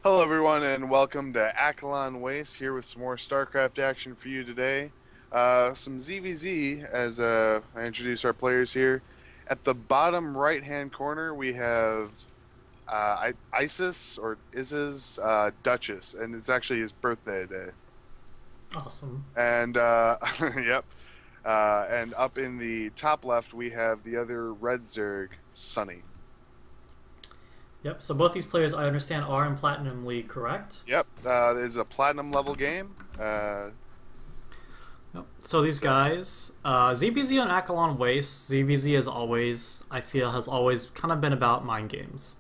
Hello, everyone, and welcome to Akalon Waste. Here with some more StarCraft action for you today. Some ZvZ as I introduce our players here. At the bottom right-hand corner, we have Isis or Iz's Duchess, and it's actually his birthday today. Awesome. And yep. And up in the top left, we have the other Red Zerg, Sonny. Yep. So both these players, I understand, are in Platinum League, correct? Yep. It is a platinum level game. Yep. So these guys, ZvZ on Akalon Waste, ZvZ as always, I feel, has always kind of been about mind games.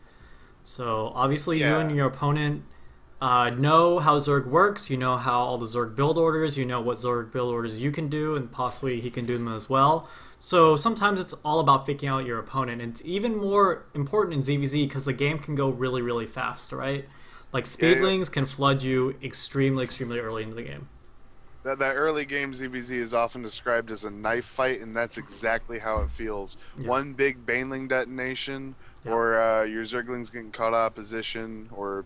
So obviously you and your opponent know how Zerg works, you know how all the Zerg build orders, you know what Zerg build orders you can do, and possibly he can do them as well. So sometimes it's all about picking out your opponent, and it's even more important in ZvZ because the game can go really, really fast, right? Like speedlings can flood you extremely, extremely early into the game. That early game ZvZ is often described as a knife fight, and that's exactly how it feels. Yeah. One big baneling detonation, or your Zerglings getting caught out of position, or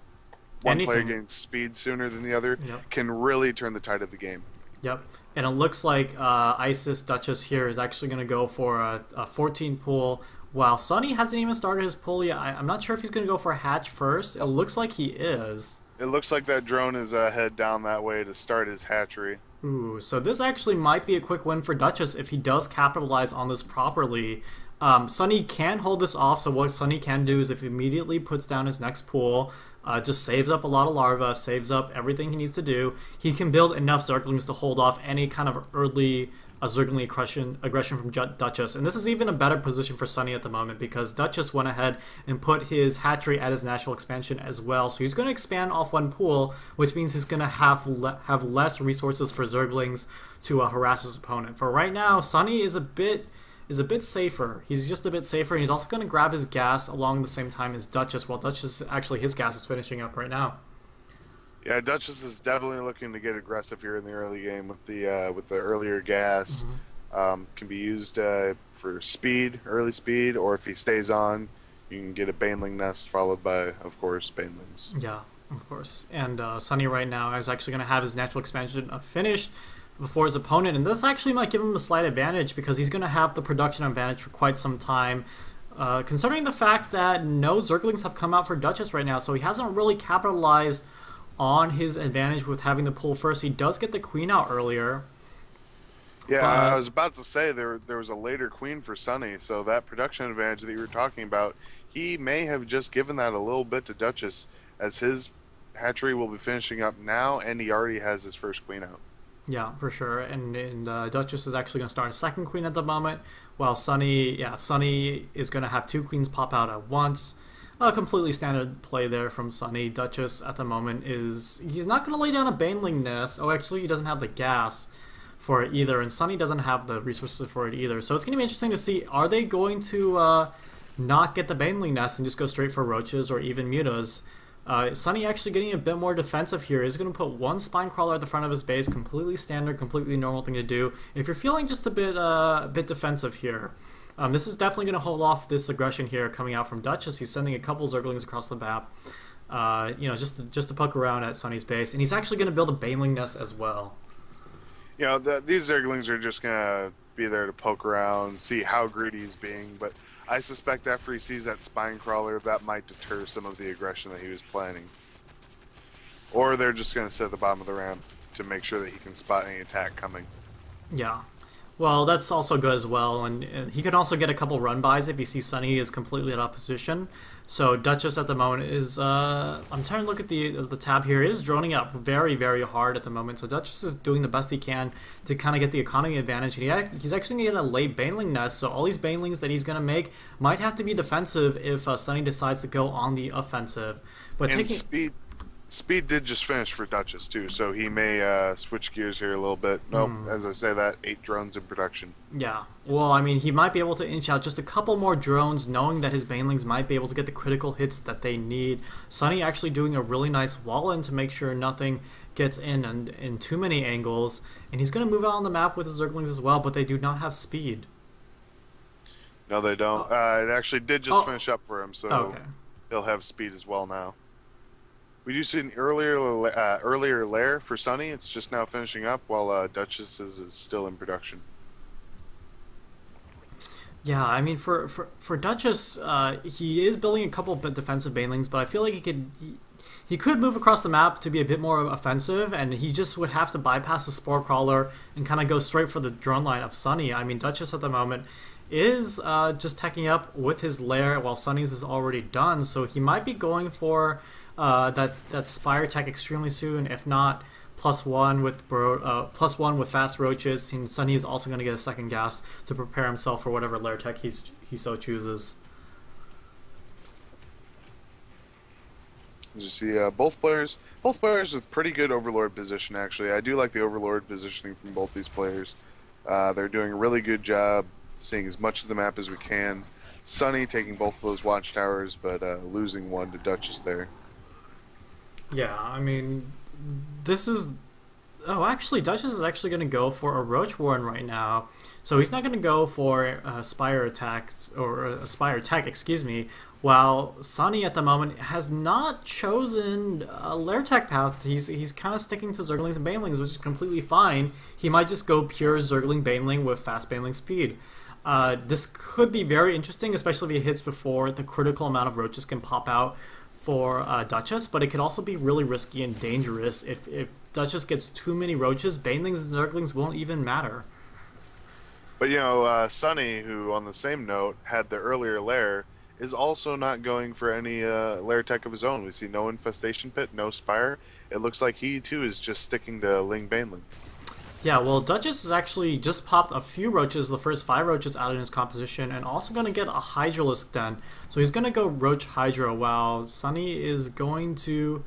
one player getting speed sooner than the other, can really turn the tide of the game. Yep. And it looks like Isis Duchess here is actually going to go for a 14 pull, while Sonny hasn't even started his pull yet. I'm not sure if he's going to go for a hatch first. It looks like he is. It looks like that drone is head down that way to start his hatchery. Ooh, so this actually might be a quick win for Duchess if he does capitalize on this properly. Sonny can hold this off, so what Sonny can do is if he immediately puts down his next pull, just saves up a lot of larvae, saves up everything he needs to do, he can build enough Zerglings to hold off any kind of early Zergling aggression from Duchess. And this is even a better position for Sonny at the moment because Duchess went ahead and put his hatchery at his national expansion as well. So he's going to expand off one pool, which means he's going to have less resources for Zerglings to harass his opponent. For right now, Sonny is a bit safer. He's just a bit safer, and he's also going to grab his gas along the same time as Duchess, while Duchess, actually, his gas is finishing up right now. Yeah, Duchess is definitely looking to get aggressive here in the early game with the earlier gas. Can be used for speed, early speed, or if he stays on, you can get a baneling nest followed by, of course, banelings. Yeah, of course. And Sonny right now is actually going to have his natural expansion finished before his opponent, and this actually might give him a slight advantage because he's going to have the production advantage for quite some time, considering the fact that no Zerglings have come out for Duchess right now, so he hasn't really capitalized on his advantage with having the pull first. He does get the queen out earlier. Yeah, I was about to say there was a later queen for Sonny, so that production advantage that you were talking about, he may have just given that a little bit to Duchess, as his hatchery will be finishing up now, and he already has his first queen out. Yeah, for sure. And Duchess is actually going to start a second queen at the moment, while Sonny is going to have two queens pop out at once. A completely standard play there from Sonny. Duchess at the moment he's not going to lay down a baneling nest. Oh, actually, he doesn't have the gas for it either, and Sonny doesn't have the resources for it either. So it's going to be interesting to see, are they going to not get the baneling nest and just go straight for roaches or even mutas? Sonny actually getting a bit more defensive here. He's going to put one spine crawler at the front of his base, completely standard, completely normal thing to do. If you're feeling just a bit defensive here, this is definitely going to hold off this aggression here coming out from Duchess. He's sending a couple Zerglings across the map, just to poke around at Sonny's base, and he's actually going to build a baneling nest as well. You know, these Zerglings are just going to be there to poke around, see how greedy he's being, but I suspect after he sees that spine crawler, that might deter some of the aggression that he was planning. Or they're just going to sit at the bottom of the ramp to make sure that he can spot any attack coming. Yeah. Well, that's also good as well, and he can also get a couple run-bys if he sees Sonny is completely at opposition. So Duchess at the moment is, I'm trying to look at the tab here, is droning up very, very hard at the moment. So Duchess is doing the best he can to kind of get the economy advantage. And he's actually going to get a late baneling nest, so all these banelings that he's going to make might have to be defensive if Sonny decides to go on the offensive. But and Speed did just finish for Duchess too, so he may switch gears here a little bit. Nope, as I say that, 8 drones in production. Yeah, well, I mean, he might be able to inch out just a couple more drones, knowing that his banelings might be able to get the critical hits that they need. Sonny actually doing a really nice wall-in to make sure nothing gets in too many angles, and he's going to move out on the map with his Zerglings as well, but they do not have speed. No, they don't. It actually did just finish up for him, so he'll have speed as well now. We do see an earlier lair for Sonny. It's just now finishing up while Duchess is still in production. Yeah, I mean, for Duchess, he is building a couple of defensive banelings, but I feel like he could move across the map to be a bit more offensive, and he just would have to bypass the Spore Crawler and kind of go straight for the drone line of Sonny. I mean, Duchess at the moment is just teching up with his lair while Sonny's is already done, so he might be going for that Spire tech extremely soon, if not +1 with +1 with fast roaches, and Sonny is also going to get a second gas to prepare himself for whatever lair tech he so chooses. As you see, both players with pretty good Overlord position. Actually, I do like the Overlord positioning from both these players. They're doing a really good job seeing as much of the map as we can. Sonny taking both of those watchtowers, but losing one to Duchess there. Yeah, I mean, this is... Oh, actually, Duchess is actually going to go for a Roach Warren right now. So he's not going to go for a Spire attacks, or a Spire tech, excuse me, while Sonny at the moment has not chosen a lair tech path. He's kind of sticking to Zerglings and Banelings, which is completely fine. He might just go pure Zergling Baneling with fast Baneling speed. This could be very interesting, especially if he hits before the critical amount of roaches can pop out for Duchess, but it could also be really risky and dangerous. If Duchess gets too many roaches, Banelings and Zerglings won't even matter. But Sonny, who on the same note had the earlier lair, is also not going for any lair tech of his own. We see no Infestation Pit, no Spire. It looks like he too is just sticking to Ling Baneling. Yeah, well, Duchess has actually just popped a few roaches, the first 5 roaches out in his composition, and also going to get a Hydralisk Den. So he's going to go Roach Hydra, while Sonny is going to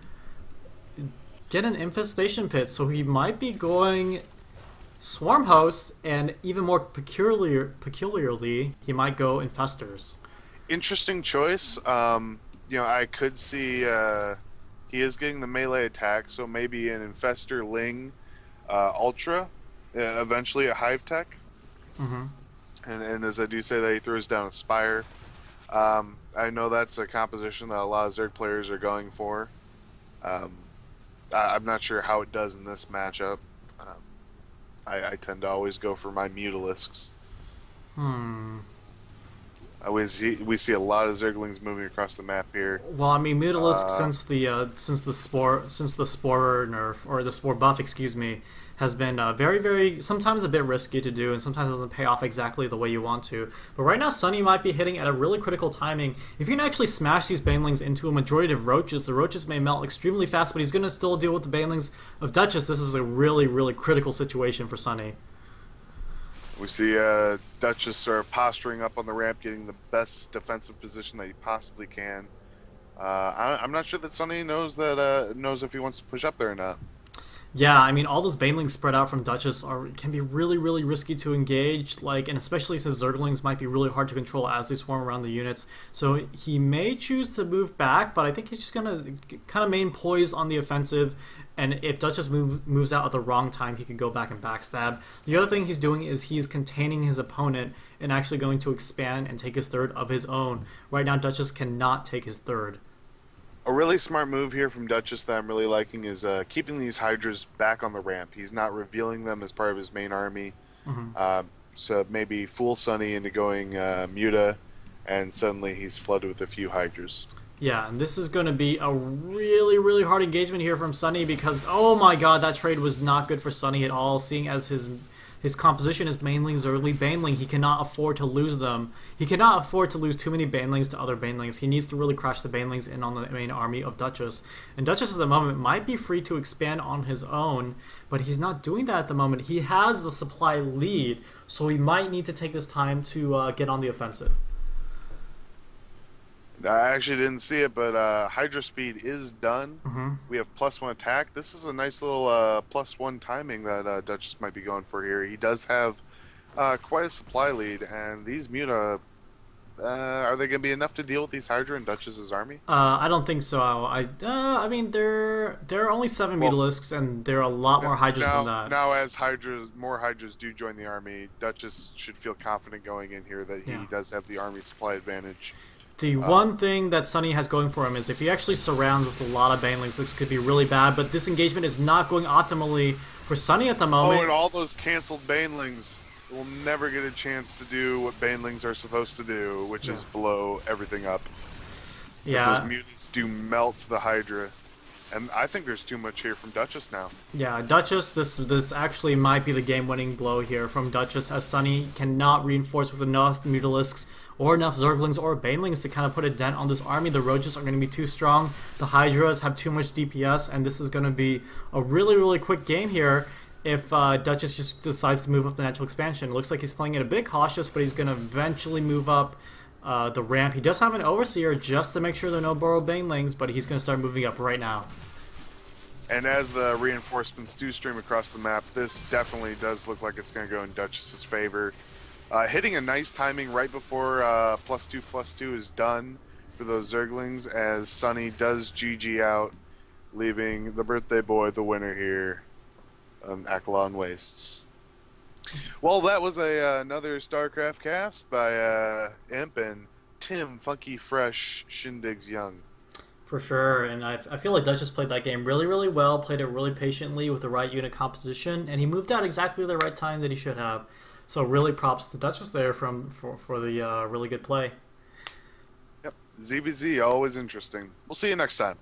get an Infestation Pit. So he might be going Swarm Host, and even more peculiarly, he might go Infestors. Interesting choice. I could see he is getting the melee attack, so maybe an Infestor Ling Ultra, eventually a Hive Tech. Mm-hmm. And as I do say that, he throws down a Spire. I know that's a composition that a lot of Zerg players are going for. I'm not sure how it does in this matchup. I tend to always go for my Mutalisks. We see a lot of Zerglings moving across the map here. Well, I mean, Mutalisk since the spore nerf, or the spore buff, excuse me, has been very, very, sometimes a bit risky to do, and sometimes doesn't pay off exactly the way you want to. But right now, Sonny might be hitting at a really critical timing. If you can actually smash these Banelings into a majority of roaches, the roaches may melt extremely fast, but he's going to still deal with the Banelings of Duchess. This is a really, really critical situation for Sonny. We see Duchess sort of posturing up on the ramp, getting the best defensive position that he possibly can. I'm not sure that Sonny knows if he wants to push up there or not. Yeah, I mean, all those Banelings spread out from Duchess can be really, really risky to engage, and especially since Zerglings might be really hard to control as they swarm around the units. So he may choose to move back, but I think he's just going to kind of main poise on the offensive, and if Duchess moves out at the wrong time, he can go back and backstab. The other thing he's doing is he is containing his opponent and actually going to expand and take his third of his own. Right now, Duchess cannot take his third. A really smart move here from Duchess that I'm really liking is keeping these Hydras back on the ramp. He's not revealing them as part of his main army. Mm-hmm. So maybe fool Sonny into going Muta, and suddenly he's flooded with a few Hydras. Yeah, and this is going to be a really, really hard engagement here from Sonny because, oh my god, that trade was not good for Sonny at all, seeing as his composition is mainly Zergly Baneling. He cannot afford to lose them. He cannot afford to lose too many Banelings to other Banelings. He needs to really crash the Banelings in on the main army of Duchess. And Duchess at the moment might be free to expand on his own, but he's not doing that at the moment. He has the supply lead, so he might need to take this time to get on the offensive. I actually didn't see it, but Hydra speed is done. Mm-hmm. We have +1 attack. This is a nice little +1 timing that Duchess might be going for here. He does have quite a supply lead, and these Muta, are they going to be enough to deal with these Hydra in Duchess's army? I don't think so. I mean, there are only 7 Mutalisks, and there are a lot more Hydras than that. Now, as more Hydras do join the army, Duchess should feel confident going in here that he does have the army supply advantage. The one thing that Sonny has going for him is if he actually surrounds with a lot of banelings, this could be really bad. But this engagement is not going optimally for Sonny at the moment. Oh, and all those canceled banelings will never get a chance to do what banelings are supposed to do, which is blow everything up. Yeah. Those mutants do melt the Hydra. And I think there's too much here from Duchess now. Yeah, Duchess, this actually might be the game-winning blow here from Duchess, as Sonny cannot reinforce with enough Mutalisks or enough Zerglings or Banelings to kind of put a dent on this army. The Roaches are going to be too strong. The Hydras have too much DPS, and this is going to be a really, really quick game here if Duchess just decides to move up the natural expansion. It looks like he's playing it a bit cautious, but he's going to eventually move up the ramp. He does have an Overseer just to make sure there are no Burrow Banelings, but he's going to start moving up right now. And as the reinforcements do stream across the map, this definitely does look like it's going to go in Duchess's favor. Hitting a nice timing right before +2/+2 is done for those Zerglings, as Sonny does GG out, leaving the birthday boy the winner here on Akalon Wastes. Well, that was another StarCraft cast by Imp and Tim Funky Fresh Shindigs Young. For sure, and I feel like Duchess played that game really, really well, played it really patiently with the right unit composition, and he moved out exactly the right time that he should have. So really props to Duchess there for the really good play. Yep, ZvZ, always interesting. We'll see you next time.